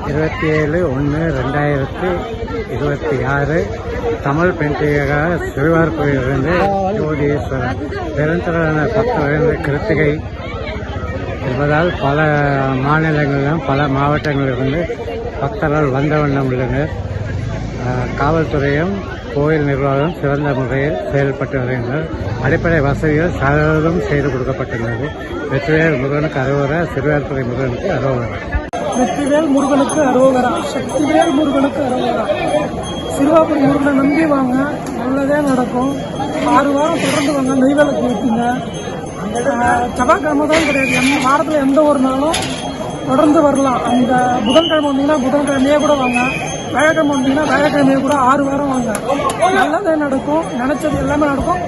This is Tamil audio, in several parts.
27/1/2026 தமிழ் பண்டிகையாக சிறுவார்புரியிலிருந்து ஜோதீஸ்வரர் நிரந்தரமான பக்தர்கள் கிருத்திகை என்பதால் பல மாநிலங்களிலும் பல மாவட்டங்களிலிருந்து பக்தர்கள் வந்த வண்ணம் உள்ளனர். காவல்துறையும் கோயில் நிர்வாகம் சிறந்த முறையில் செயல்பட்டு வருகின்றனர். அடிப்படை வசதிகள் சகலம் செய்து கொடுக்கப்பட்டுள்ளது. வெற்றிவேல் முருகனுக்கு அரோகரா, சிறுவார்புரை முருகனுக்கு அரோகரா. வெற்றிவேல் முருகனுக்கு அரோகரா, சக்திவேல் முருகனுக்கு அரோகரா. சிறுவாபுரி முருகனை நம்பி வாங்க, நல்லதே நடக்கும். 6 வாரம் தொடர்ந்து வாங்க, நெய்வேலுக்கு வைப்பீங்க. செவ்வாய்க்கிழமை தான் கிடையாது, வாரத்தில் எந்த ஒரு நாளும் தொடர்ந்து வரலாம். அந்த புதன்கிழமை வந்தீங்கன்னா புதன்கிழமையே கூட வாங்க, வியாழக்கிழமை வந்தீங்கன்னா வியாழக்கிழமையே கூட 6 வாரம் வாங்க, நல்லதே நடக்கும். நினைச்சது எல்லாமே நடக்கும்.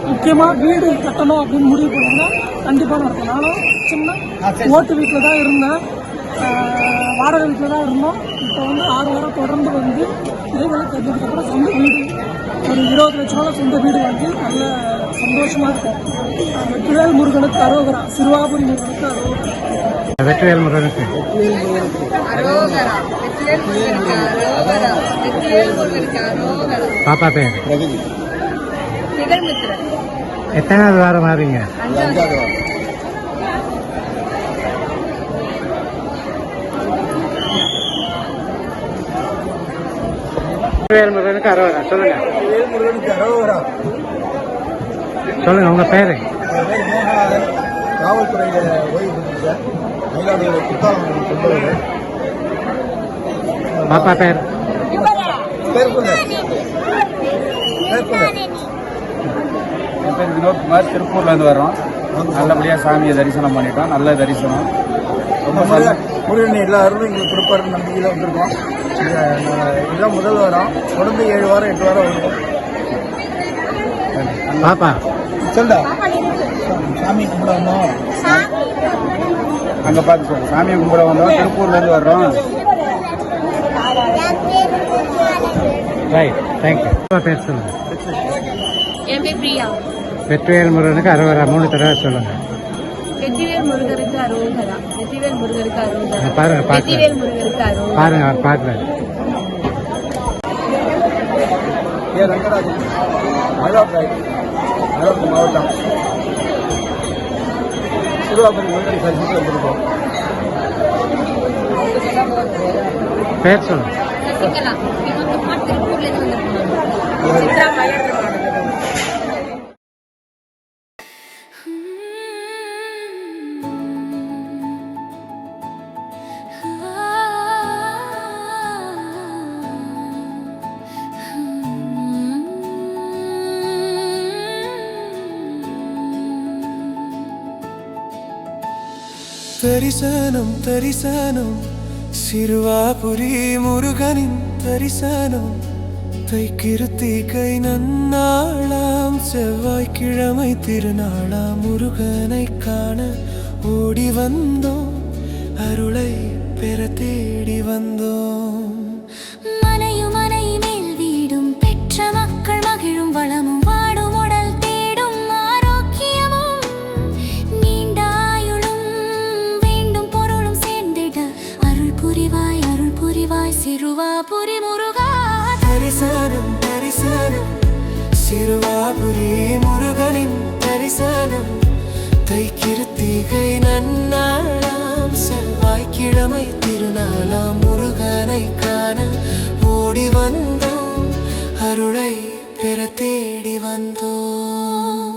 முக்கியமாக வீடு கட்டணும் அப்படின்னு முடிவு பண்ணிங்கன்னா கண்டிப்பாக நடக்கும். நானும் சின்ன ஓட்டு வீட்டில் தான் இருந்தேன், வாடகை வீட்டில் தான் இருந்தோம். இப்போ 6 வாரம் தொடர்ந்து வந்து இதைகளை தெரிஞ்சதுக்கப்புறம் சொந்த வீடு, ஒரு 20 லட்ச ரூபா சொந்த வீடு வாங்கி நல்ல சந்தோஷமாக இருக்கும். வெற்றிவேல் முருகனுக்கு அரோகரா, சிறுவாபுரி முருகனுக்கு அரோகரா. வெற்றிவேல் முருகனுக்கு பாப்பா பேர் எத்தனாவது வாரம் மாறீங்க? வெற்றிவேல் முருகனுக்கு அரோகரா. சொல்லுங்க. சொல்லுங்க உங்க பேரு. காவல்துறையில ஓய்வு பெற்ற மயிலாடுதுறை குத்தாலம் கொண்டவர். பாப்பா பேர் என் பேர் வினோத்குமார். திருப்பூர்லேருந்து வர்றோம். நல்லபடியாக சாமியை தரிசனம் பண்ணிட்டோம். நல்ல தரிசனம். ரொம்ப முருகன் எல்லா அருளும் எங்களுக்கு கொடுப்பாருன்னு நம்பிக்கையில் வந்திருக்கோம். இதுதான் முதல் வாரம், தொடர்ந்து 7 வாரம் 8 வாரம் வருவோம். பாப்பா சொல்டா சாமி கும்பிடணும். அங்கே பார்த்து சாமியை கும்பிட வந்தோம். திருப்பூர்லேருந்து வர்றோம். Right, thank you. பேர் சொல்லுங்க. என் பேர் பிரியா. வெற்றிவேல் முருகனுக்கு அரோகரா 3 தடவை சொல்லுங்க. வெற்றிவேல் முருகருக்கு அரோகரா, வெற்றிவேல் முருகருக்கு அரோகரா. பாருங்க, வெற்றிவேல் முருகருக்கு அரோகரா. பாருங்க, அவர் பார்க்குறாரு. ரங்கராஜன், மயிலாடுதுறை மாவட்டம், சிறுவாபுரி முருகனை தரிசித்து வந்திருக்கோம். பேர் சொல்லுங்க. சசிகலா, வினோத்குமார். திருப்பூர்லேருந்து வந்திருக்கோம். தரிசனம் தரிசனம் சிறுவாபுரி முருகனின் தரிசனம். தைக்கிருத்திகை நன்னாளாம், செவ்வாய்க்கிழமை திருநாளாம். முருகனை காண ஓடி வந்தோம், அருளை பெற தேடி வந்தோம். மனையும் மனை மேல் வீடும் பெற்ற மக்கள் மகிழும் வளமும் வாடும் உடல் தேடும் ஆரோக்கியமும் நீண்டாயுளும் வேண்டும் பொருளும் சேர்ந்திட அருள் புரிவாய் சிறுவாபுரி முருகா. தரிசனம் தரிசனம் சிறுவாபுரி முருகனின் தரிசனம். தைக்கிருத்திகை நன்னாளாம், செவ்வாய்க்கிழமை திருநாளாம். முருகனை காண ஓடி வந்தோம், அருளை பெற தேடி வந்தோம்.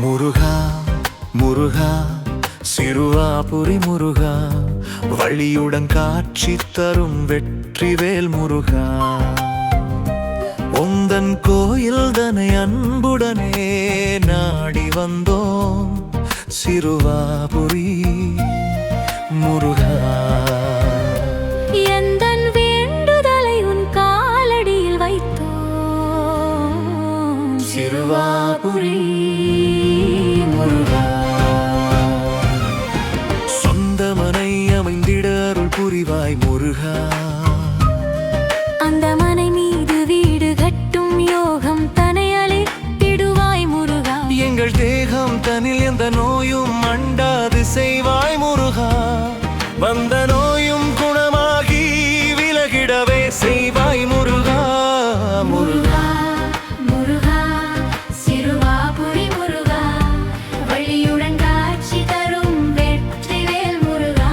முருகா முருகா சிறுவாபுரி முருகா, வழியுடன் காட்சி தரும் வெற்றிவேல் முருகா. உந்தன் கோயில் தனை அன்புடனே நாடி வந்தோம், சிறுவாபுரி முருகா. எந்தன் வேண்டுதலை உன் காலடியில் வைத்தோம், சிறுவாபுரி முருகா. சொந்த மனை செய்வாய் முருகா. அந்த மனை மீது வீடு கட்டும் யோகம் தனை அளித்திடுவாய் முருகா. எங்கள் தேகம் தனில் எந்த நோயும் அண்டாது செய்வாய் முருகா. வந்த நோயும் குணமாகி விலகிடவே செய்வாய் முருகா. முருகா முருகா சிறுவாபுரி முருகா, வள்ளியுடன் காட்சி தரும் வெற்றிவேல் முருகா.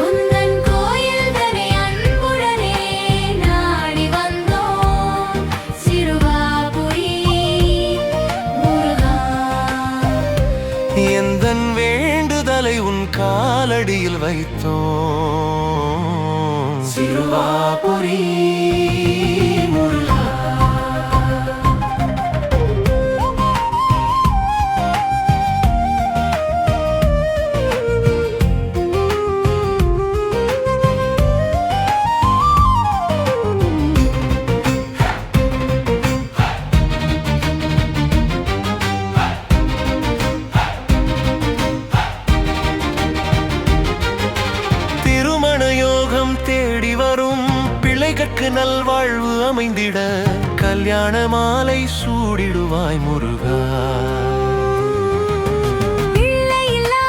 உந்தன் கோயில் தனை அன்புடனே நாடி வந்தோம் சிறுவாபுரி முருகா. எந்தன் வேண்டுதலை உன் காலடியில் வைத்தோம் சிறுவாபுரி முருகா. திருமண யோகம் தேடி வரும் பிள்ளைகட்கு நல்வாழ்வு அமைந்திட கல்யாண மாலை சூடிடுவாய் முருகா. பிள்ளையில்லா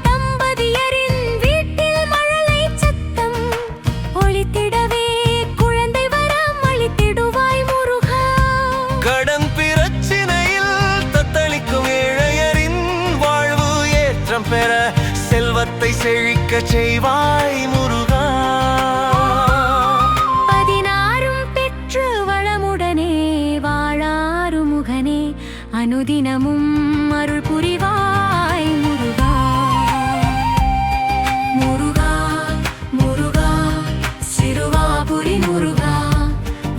தம்பதியரின் வீட்டில் மழலை சத்தம் ஒலித்திடவே குழந்தை வரம் அளித்திடுவாய் முருகா. கடன் பிரச்சினையில் தத்தளிக்கும் ஏழையரின் வாழ்வு ஏற்றம் பெற செல்வத்தை செழிக்க செய்வாய் முருகா. 16 பெற்று வளமுடனே வாழாறு முகனே, அனுதினமும் அருள் புரிவாய் முருகா. முருகா முருகா சிறுவாபுரி முருகா,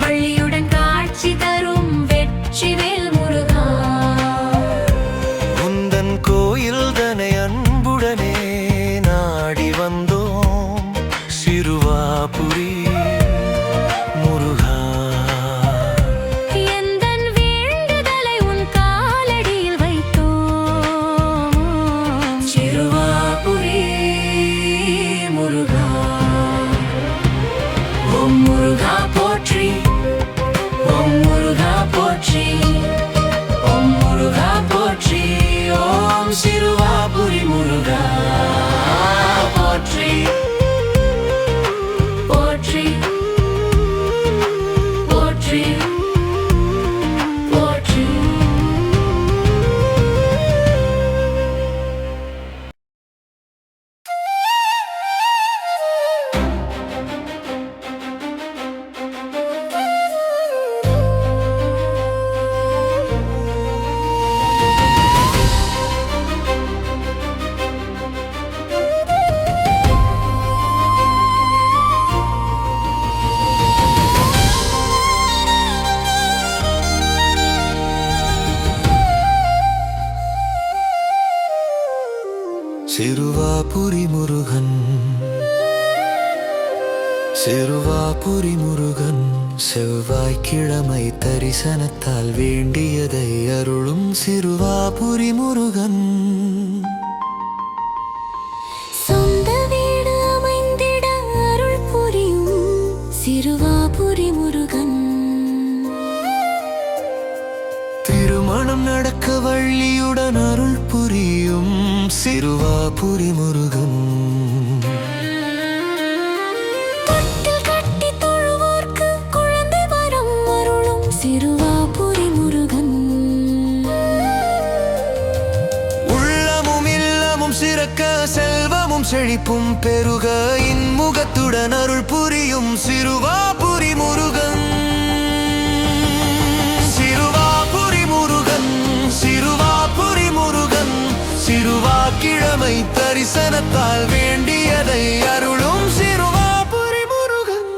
வள்ளியுடன் காட்சி தரும் வெற்றிவேல் முருகா. உந்தன் கோயில் தனை அன்புடனே நாடி வந்தோம் சிறுவாபுரி முருகா. எந்தன் வேண்டுதலை உன் காலடியில் வைத்தோம் சிறுவாபுரி முருகா. ஓம் முருகா போற்றி, ஓம் முருகா போற்றி, ஓம் முருகா போற்றி, ஓம் சிறுவாபுரி முருகா போற்றி போற்றி போற்றி போற்றி. சிறுவாபுரி முருகன், சிறுவாபுரி முருகன், செவ்வாய்க்கிழமை தரிசனத்தால் வேண்டியதை அருளும் சிறுவாபுரி முருகன். சொந்த வீடு அமைந்திட அருள் புரியும் சிறுவாபுரி முருகன். திருமணம் நடக்க வள்ளியுடன் அருள் புரியும் சிறுவாபுரி முருகன். தொட்டில் கட்டி தொழுவோர்க்கு குழந்தை வரம் அருளும் சிறுவாபுரி முருகன். உள்ளமும் இல்லமும் சிறக்க செல்வமும் செழிப்பும் பெருக இன்முகத்துடன் அருள் புரியும் சிறுவாபுரி முருகன். சிறுவாபுரி முருகன், சிறுவாபுரி முருகன், சிறுவாக்கிழமை தரிசனத்தால் வேண்டியதை அருளும் சிறுவாபுரி முருகன்.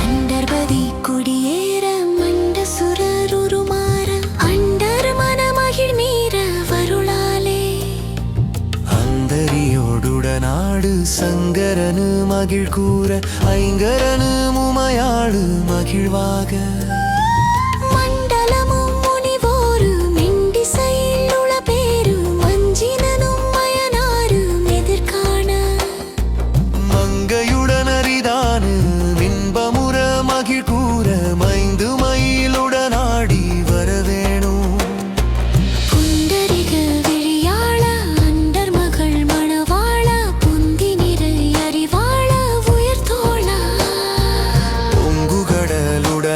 அண்டர்பதி குடியேற மண்ட சுரருமாற அண்டர் மனம சங்கரனு மகிழ் கூற ஐங்கரனு முமையாடு மகிழ்வாக மண்டலமும் முனிவோரு மெண்டிசையில் உளபேரு மஞ்சினனும் மயனாரு எதிர்காண மங்கையுடன் அரிதானு இன்பமுற மகிழ் கூற மைந்து மயிலுடனாடி வரவேணும் புண்டரிக விழியாள அண்டர் மகள் மணவாள புந்தி நிறை அறிவாள உயிர்த்தோள பொங்குகடலுடனாகம்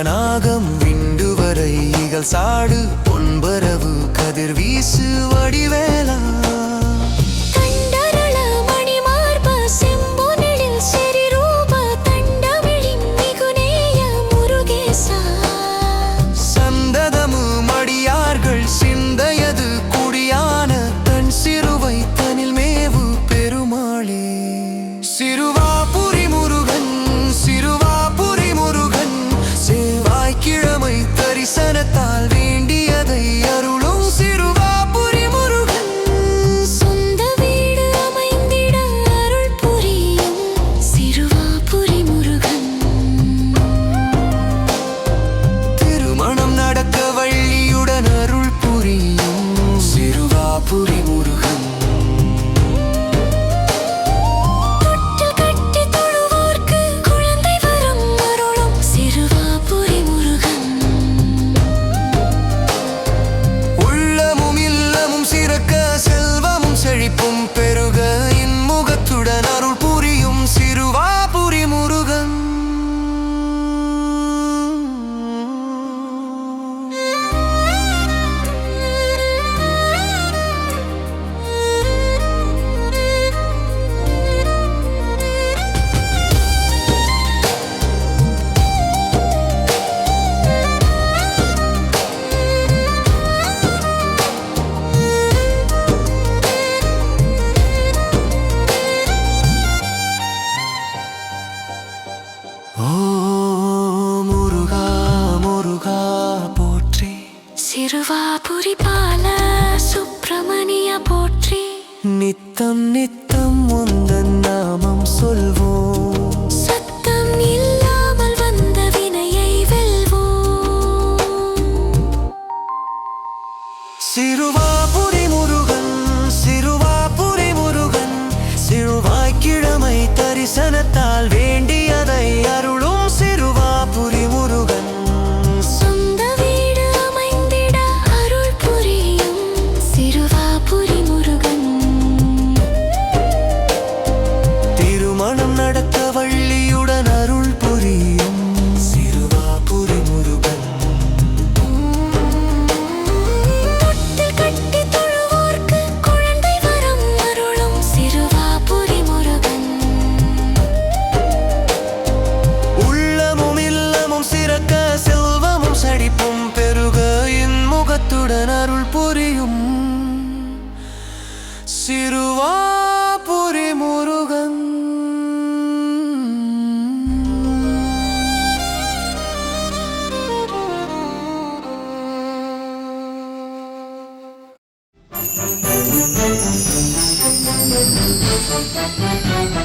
விண்டு வரை இகழ் சாடு பொன்பரவு கதிர் வீசு வடிவேலா தண்டரள மணிமார்ப செம்பொனில் செரிரூப தண்டமிழின் மிகுநேய முருகேசா சந்ததமு மடியார்கள் சிந்தையது குடியான தன் சிறுவை தனில் மேவு பெருமாளே சிறுவாபுரி முருகன் சிறுவாபுரி முருகன் செவ்வாய்க்கிழமை தரிசனத்தால் வேண்டியதை அருளும் சிறுவாபுரி முருகன் சொந்த வீடு அமைந்திட அருள் புரியும் சிறுவாபுரி முருகன் திருமணம் நடக்க வள்ளியுடன் அருள் புரியும் சிறுவாபுரி முருகன் தொட்டில் கட்டி தொழுவோர்க்கு குழந்தை வரம் அருளும் சிறுவாபுரி முருகன் உள்ளமும் இல்லமும் சிறக்க செல்வமும் செழிப்பும் பெருக இன்முகத்துடன் அருள் புரியும் சிறுவாபுரி முருகன் ஓ முருகா முருகா போற்றி சிறுவாபுரி பால சுப்பிரமணிய போற்றி நித்தம் நித்தம் உந்தன் நாமம் சொல்வோம் சத்தம் இல்லாமல் வந்த வினையை வெல்வோம் சிறுவாபுரி முருகன் சிறுவாபுரி முருகன் சிறுவாய்க்கிழமை தரிசனத்தால் வேண்டியதை அருளும் சிறுவாபுரி முருகன் சொந்த வீடு அமைந்திட அருள் புரியும் சிறுவாபுரி முருகன் திருமணம் நடக்க வள்ளியுடன் அருள் புரியும் சிறுவாபுரி முருகன் தொட்டில் கட்டி தொழுவோர்க்கு குழந்தை வரம் அருளும் சிறுவாபுரி முருகன் உள்ளமும் இல்லமும் சிறக்க செல்வமும் செழிப்பும் பெருக இன்முகத்துடன் அருள் புரியும் சிறுவாபுரி முருகன் Thank you.